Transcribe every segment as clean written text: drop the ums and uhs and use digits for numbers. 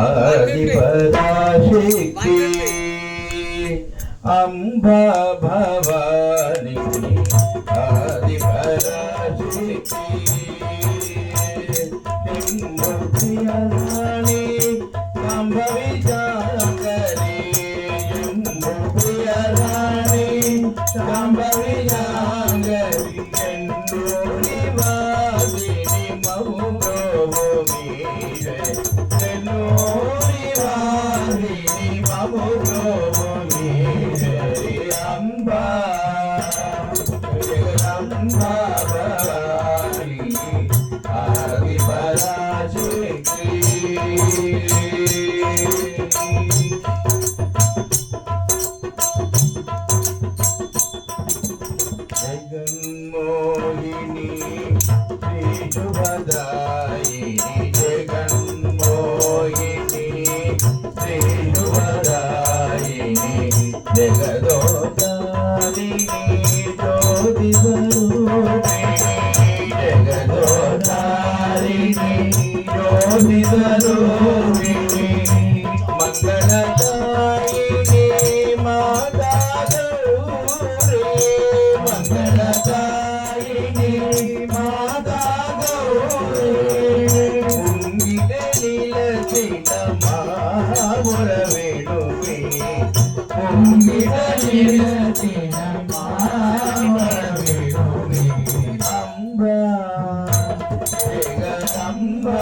ఆదిపరాశక్తి అంబా Bhavani Adiparashakti ప్రియరాణి Sambhavi jaggery ప్రియరాణి Sambhavi jaggery ఎన్నో నివాసిని మహు జగన్మోహిని శ్రీ శుభదాయిని జగన్మోహిని శ్రీ శుభదాయిని జగదోదారిణి జ్యోతి స్వరూపిణి జగదోదారిణి జ్యోతి స్వరూపిణి మంగళదాయిని మాతా గౌరీ మంగళదాయిని మాతా గౌరీ ఉంగిల నిలచిన మహాముర వేణువే ఉంగిల నిలచిన మహాముర వేణువే అంబా జగదంబా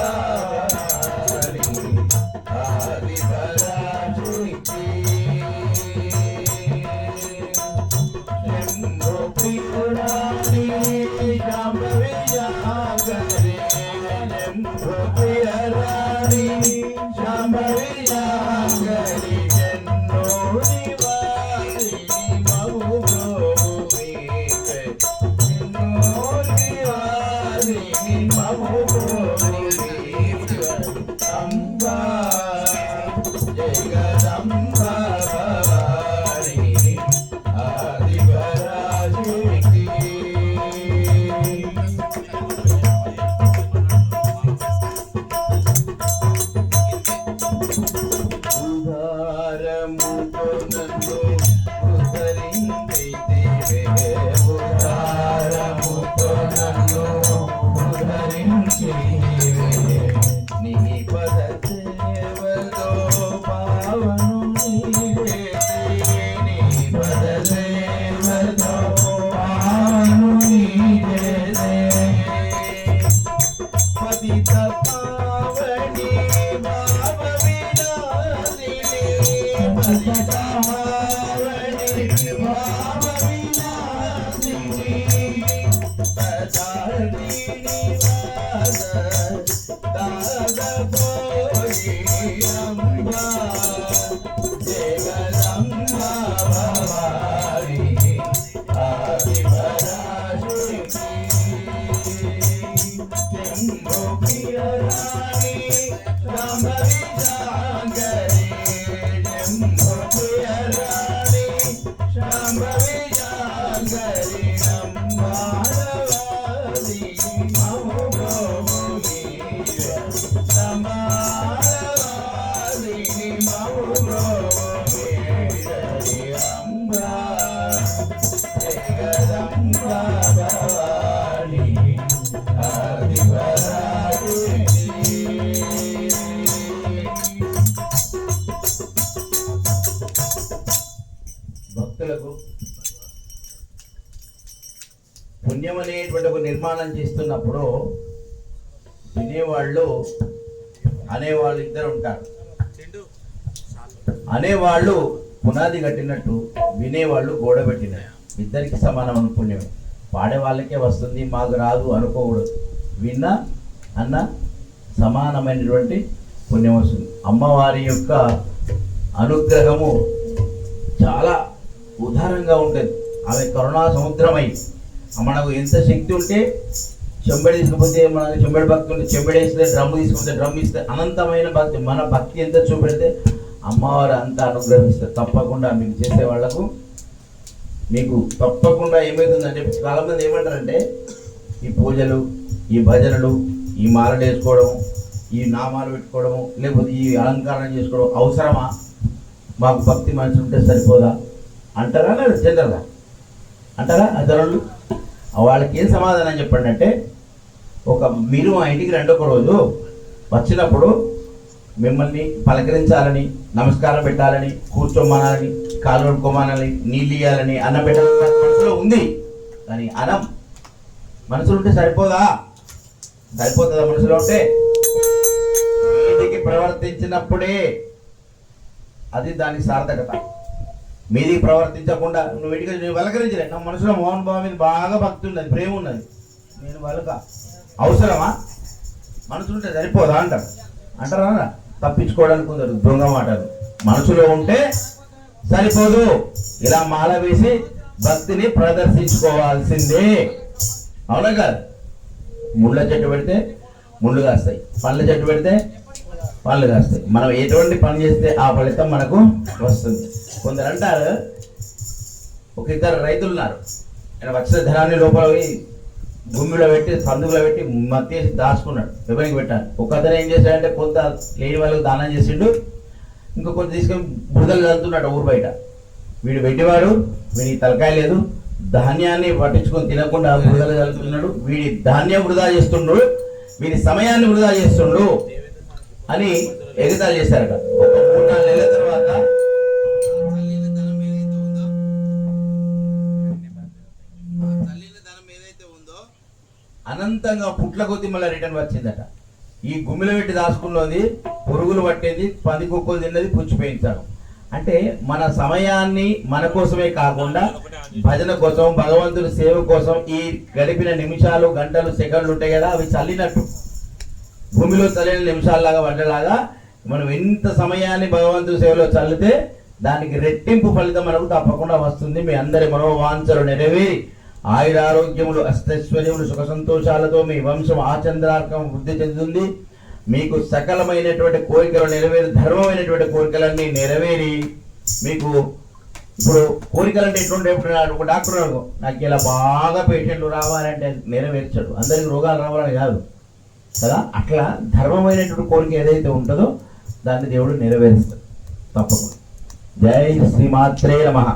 భక్తులకు పుణ్యం అనేటువంటి ఒక నిర్మాణం చేస్తున్నప్పుడు వినేవాళ్ళు అనేవాళ్ళు ఇద్దరు ఉంటారు. అనేవాళ్ళు పునాది కట్టినట్టు వినేవాళ్ళు గోడ పెట్టినట్టు ఇద్దరికి సమానమైన పుణ్యం. పాడే వాళ్ళకే వస్తుంది, మాకు రాదు అనుకోకూడదు. విన్నా అన్న సమానమైనటువంటి పుణ్యం వస్తుంది. అమ్మవారి యొక్క అనుగ్రహము చాలా ఉదారంగా ఉంటుంది. ఆమె కరుణా సముద్రమై మనకు ఎంత శక్తి ఉంటే చెంబడి తీసుకుపోతే మన చెంబడి భక్తి ఉంటే చెంబడి వేస్తే డ్రమ్ము తీసుకుంటే డ్రమ్ ఇస్తే అనంతమైన భక్తి. మన భక్తి ఎంత చూపెడితే అమ్మవారు అంత అనుగ్రహిస్తారు. తప్పకుండా మీకు చేసే వాళ్లకు మీకు తప్పకుండా ఏమవుతుందంటే చాలామంది ఏమంటారంటే ఈ పూజలు, ఈ భజనలు, ఈ మాలలు వేసుకోవడం, ఈ నామాలు పెట్టుకోవడము లేకపోతే ఈ అలంకారం చేసుకోవడం అవసరమా? మాకు భక్తి మనసు ఉంటే సరిపోదా అంటారా? లేదు జనరల్గా అంటారా అతరులు? వాళ్ళకి ఏం సమాధానం చెప్పండి అంటే, మీరు మా ఇంటికి రెండొక రోజు వచ్చినప్పుడు మిమ్మల్ని పలకరించాలని, నమస్కారం పెట్టాలని, కూర్చోమనాలని, కాలు పడుకోమనాలని, నీళ్ళు ఇవ్వాలని, అన్నం పెట్టాలని మనసులో ఉంది. కానీ అనం మనసులో ఉంటే సరిపోదా? సరిపోతుందా? మనసులో ఉంటే మీదికి ప్రవర్తించినప్పుడే అది దానికి సార్థకత. మీదికి ప్రవర్తించకుండా నువ్వు ఇంటికి నేను పలకరించలే, నా మనసులో మోహన్ బాబు మీద బాగా భక్తి ఉన్నది, ప్రేమ ఉన్నది, నేను పలక అవసరమా? మనసు ఉంటే సరిపోదా అంటారా? తప్పించుకోవడానికి కొందరు దొంగ మాటలు. మనసులో ఉంటే సరిపోదు, ఇలా మాల వేసి భక్తిని ప్రదర్శించుకోవాల్సిందే. అవునా కాదు? ముళ్ళ చెట్టు పెడితే ముళ్ళు కాస్తాయి, పండ్ల చెట్టు పెడితే పండ్లు కాస్తాయి. మనం ఎటువంటి పని చేస్తే ఆ ఫలితం మనకు వస్తుంది. కొందరు అంటారు, ఒక ఇద్దరు రైతులు ఉన్నారు, ఆయన వచ్చిన ధనాన్ని లోపల భూమిలో పెట్టి సందులో పెట్టి మత్తేసి దాచుకున్నాడు, ఎవరికి పెట్టాలి. ఒక అతను ఏం చేశాడంటే కొంత లేని వాళ్ళకి దానం చేసిండు, ఇంకో కొంత తీసుకొని బురదలు చల్లుతున్నాడు ఊరు బయట. వీడు పెట్టేవాడు, వీడికి తలకాయ లేదు, ధాన్యాన్ని పట్టించుకొని తినకుండా బురదలు చల్లుతున్నాడు, వీడి ధాన్యం వృధా చేస్తుండు, వీడి సమయాన్ని వృధా చేస్తుండు అని ఎగతాళి చేశారట. ఒక 3-4 నెలల తర్వాత అనంతంగా పుట్ల కొద్ది మళ్ళీ రిటర్న్ వచ్చిందట. ఈ గుమ్మిలో పెట్టి దాచుకున్నది పురుగులు పట్టేది, పంది కుక్కలు తిన్నది, పుచ్చిపోయించాడు. అంటే మన సమయాన్ని మన కోసమే కాకుండా భజన కోసం, భగవంతుని సేవ కోసం ఈ గడిపిన నిమిషాలు, గంటలు, సెకండ్లు ఉంటాయి కదా, అవి చల్లినట్టు. భూమిలో చల్లిన నిమిషాల్లాగా వంటలాగా మనం ఎంత సమయాన్ని భగవంతుని సేవలో చల్లితే దానికి రెట్టింపు ఫలితం మనకు తప్పకుండా వస్తుంది. మీ అందరి మనోవాంఛలు నెరవేరి ఆయురారోగ్యములు, అష్టైశ్వర్యములు, సుఖ సంతోషాలతో మీ వంశం ఆచంద్రార్కం వృద్ధి చెందుతుంది. మీకు సకలమైనటువంటి కోరికలు నెరవేరి, ధర్మమైనటువంటి కోరికలన్నీ నెరవేరి, మీకు ఇప్పుడు కోరికలు అంటే ఎటువంటి, ఒక డాక్టర్ అనుకో, నాకు ఇలా బాగా పేషెంట్లు రావాలంటే నెరవేర్చాడు, అందరికి రోగాలు రావాలని కాదు కదా. అట్లా ధర్మమైనటువంటి కోరిక ఏదైతే ఉంటుందో దాన్ని దేవుడు నెరవేరుస్తాడు తప్పకుండా. జై శ్రీమాత్రే నమః.